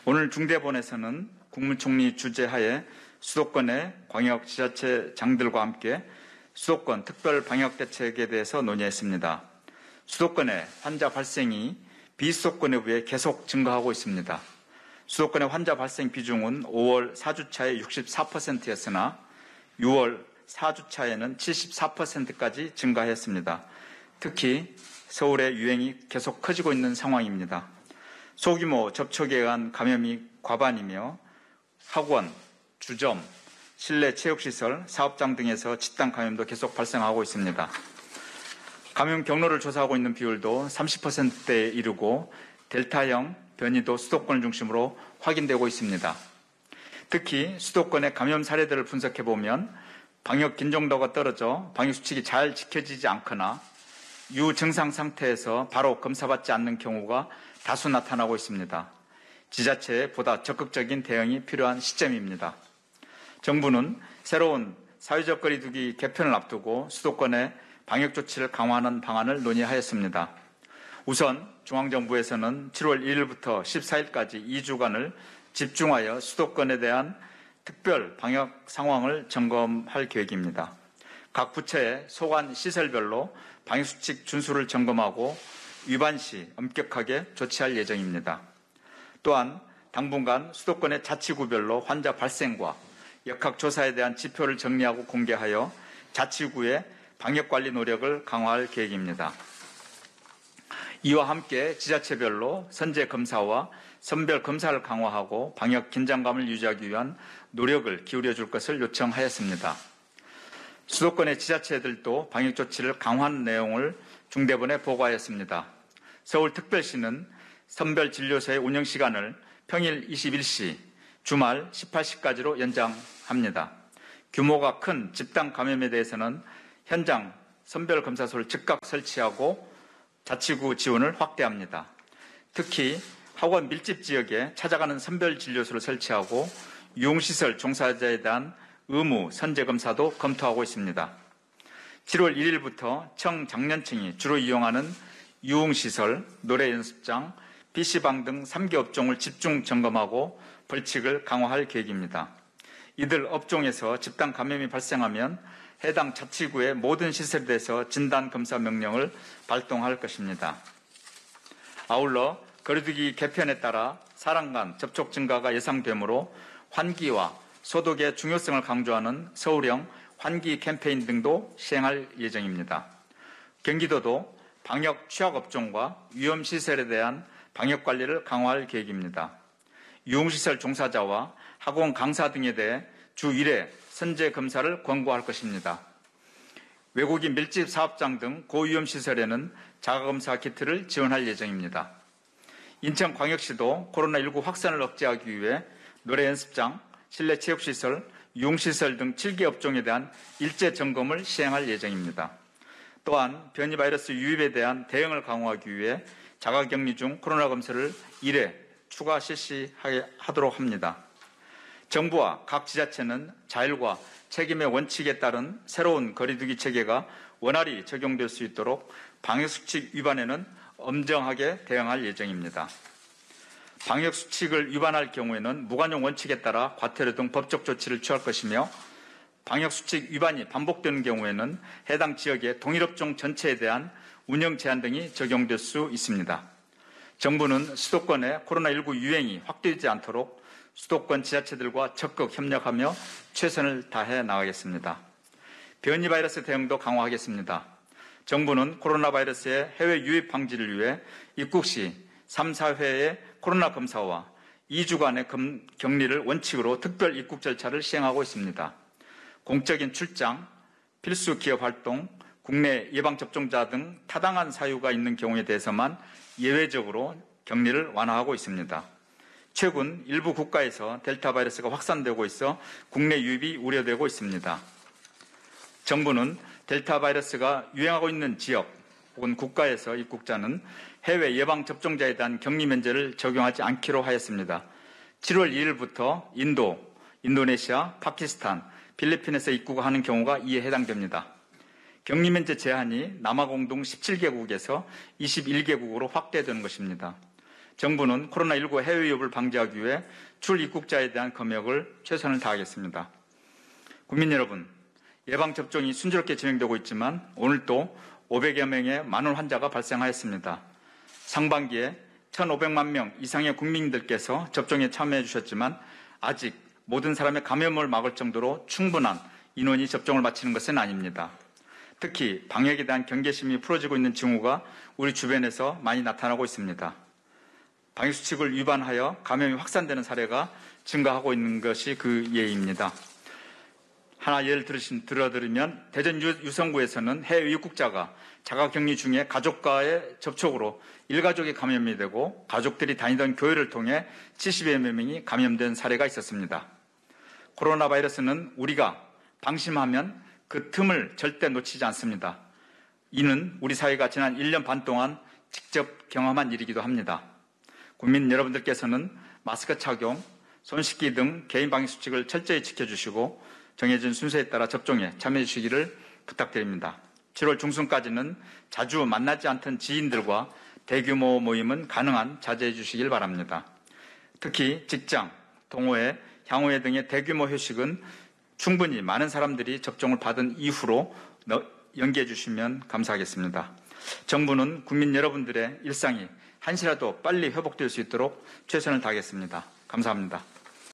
오늘 중대본에서는 국무총리 주재하에 수도권의 광역지자체장들과 함께 수도권 특별 방역대책에 대해서 논의했습니다. 수도권의 환자 발생이 비수도권에 비해 계속 증가하고 있습니다. 수도권의 환자 발생 비중은 5월 4주차에 64%였으나 6월 4주차에는 74%까지 증가했습니다. 특히 서울의 유행이 계속 커지고 있는 상황입니다. 소규모 접촉에 의한 감염이 과반이며 학원, 주점, 실내 체육시설, 사업장 등에서 집단 감염도 계속 발생하고 있습니다. 감염 경로를 조사하고 있는 비율도 30%대에 이르고 델타형 변이도 수도권을 중심으로 확인되고 있습니다. 특히 수도권의 감염 사례들을 분석해보면 방역 긴장도가 떨어져 방역 수칙이 잘 지켜지지 않거나 유증상 상태에서 바로 검사받지 않는 경우가 다수 나타나고 있습니다. 지자체에 보다 적극적인 대응이 필요한 시점입니다. 정부는 새로운 사회적 거리두기 개편을 앞두고 수도권의 방역 조치를 강화하는 방안을 논의하였습니다. 우선 중앙정부에서는 7월 1일부터 14일까지 2주간을 집중하여 수도권에 대한 특별 방역 상황을 점검할 계획입니다. 각 부처의 소관 시설별로 방역수칙 준수를 점검하고 위반 시 엄격하게 조치할 예정입니다. 또한 당분간 수도권의 자치구별로 환자 발생과 역학조사에 대한 지표를 정리하고 공개하여 자치구의 방역관리 노력을 강화할 계획입니다. 이와 함께 지자체별로 선제검사와 선별검사를 강화하고 방역 긴장감을 유지하기 위한 노력을 기울여 줄 것을 요청하였습니다. 수도권의 지자체들도 방역조치를 강화하는 내용을 중대본에 보고하였습니다. 서울특별시는 선별진료소의 운영시간을 평일 21시, 주말 18시까지로 연장합니다. 규모가 큰 집단 감염에 대해서는 현장 선별검사소를 즉각 설치하고 자치구 지원을 확대합니다. 특히 학원 밀집 지역에 찾아가는 선별진료소를 설치하고 유흥시설 종사자에 대한 의무 선제검사도 검토하고 있습니다. 7월 1일부터 청장년층이 주로 이용하는 유흥시설, 노래연습장, PC방 등 3개 업종을 집중 점검하고 벌칙을 강화할 계획입니다. 이들 업종에서 집단 감염이 발생하면 해당 자치구의 모든 시설에 대해서 진단검사 명령을 발동할 것입니다. 아울러 거리두기 개편에 따라 사람 간 접촉 증가가 예상되므로 환기와 소독의 중요성을 강조하는 서울형 환기 캠페인 등도 시행할 예정입니다. 경기도도 방역 취약업종과 위험시설에 대한 방역관리를 강화할 계획입니다. 유흥시설 종사자와 학원 강사 등에 대해 주 1회 선제검사를 권고할 것입니다. 외국인 밀집 사업장 등 고위험시설에는 자가검사 키트를 지원할 예정입니다. 인천광역시도 코로나19 확산을 억제하기 위해 노래연습장, 실내 체육시설, 유흥시설 등 7개 업종에 대한 일제 점검을 시행할 예정입니다. 또한 변이 바이러스 유입에 대한 대응을 강화하기 위해 자가격리 중 코로나 검사를 1회 추가 실시하도록 합니다. 정부와 각 지자체는 자율과 책임의 원칙에 따른 새로운 거리두기 체계가 원활히 적용될 수 있도록 방역수칙 위반에는 엄정하게 대응할 예정입니다. 방역수칙을 위반할 경우에는 무관용 원칙에 따라 과태료 등 법적 조치를 취할 것이며 방역수칙 위반이 반복되는 경우에는 해당 지역의 동일업종 전체에 대한 운영 제한 등이 적용될 수 있습니다. 정부는 수도권의 코로나19 유행이 확대되지 않도록 수도권 지자체들과 적극 협력하며 최선을 다해 나가겠습니다. 변이 바이러스 대응도 강화하겠습니다. 정부는 코로나 바이러스의 해외 유입 방지를 위해 입국 시 3, 4회의 코로나 검사와 2주간의 격리를 원칙으로 특별 입국 절차를 시행하고 있습니다. 공적인 출장, 필수 기업 활동, 국내 예방접종자 등 타당한 사유가 있는 경우에 대해서만 예외적으로 격리를 완화하고 있습니다. 최근 일부 국가에서 델타 바이러스가 확산되고 있어 국내 유입이 우려되고 있습니다. 정부는 델타 바이러스가 유행하고 있는 지역 혹은 국가에서 입국자는 해외 예방접종자에 대한 격리 면제를 적용하지 않기로 하였습니다. 7월 2일부터 인도, 인도네시아, 파키스탄, 필리핀에서 입국하는 경우가 이에 해당됩니다. 격리 면제 제한이 남아공 등 17개국에서 21개국으로 확대되는 것입니다. 정부는 코로나19 해외 위협을 방지하기 위해 출입국자에 대한 검역을 최선을 다하겠습니다. 국민 여러분, 예방접종이 순조롭게 진행되고 있지만 오늘 또 500여 명의 만원 환자가 발생하였습니다. 상반기에 1,500만 명 이상의 국민들께서 접종에 참여해 주셨지만 아직 모든 사람의 감염을 막을 정도로 충분한 인원이 접종을 마치는 것은 아닙니다. 특히 방역에 대한 경계심이 풀어지고 있는 징후가 우리 주변에서 많이 나타나고 있습니다. 방역수칙을 위반하여 감염이 확산되는 사례가 증가하고 있는 것이 그 예입니다. 하나 예를 들어드리면 대전 유성구에서는 해외 입국자가 자가격리 중에 가족과의 접촉으로 일가족이 감염이 되고 가족들이 다니던 교회를 통해 70여 명이 감염된 사례가 있었습니다. 코로나 바이러스는 우리가 방심하면 그 틈을 절대 놓치지 않습니다. 이는 우리 사회가 지난 1년 반 동안 직접 경험한 일이기도 합니다. 국민 여러분들께서는 마스크 착용, 손 씻기 등 개인 방역 수칙을 철저히 지켜주시고 정해진 순서에 따라 접종에 참여해 주시기를 부탁드립니다. 7월 중순까지는 자주 만나지 않던 지인들과 대규모 모임은 가능한 자제해 주시길 바랍니다. 특히 직장, 동호회, 향후회 등의 대규모 회식은 충분히 많은 사람들이 접종을 받은 이후로 연기해 주시면 감사하겠습니다. 정부는 국민 여러분들의 일상이 한시라도 빨리 회복될 수 있도록 최선을 다하겠습니다. 감사합니다.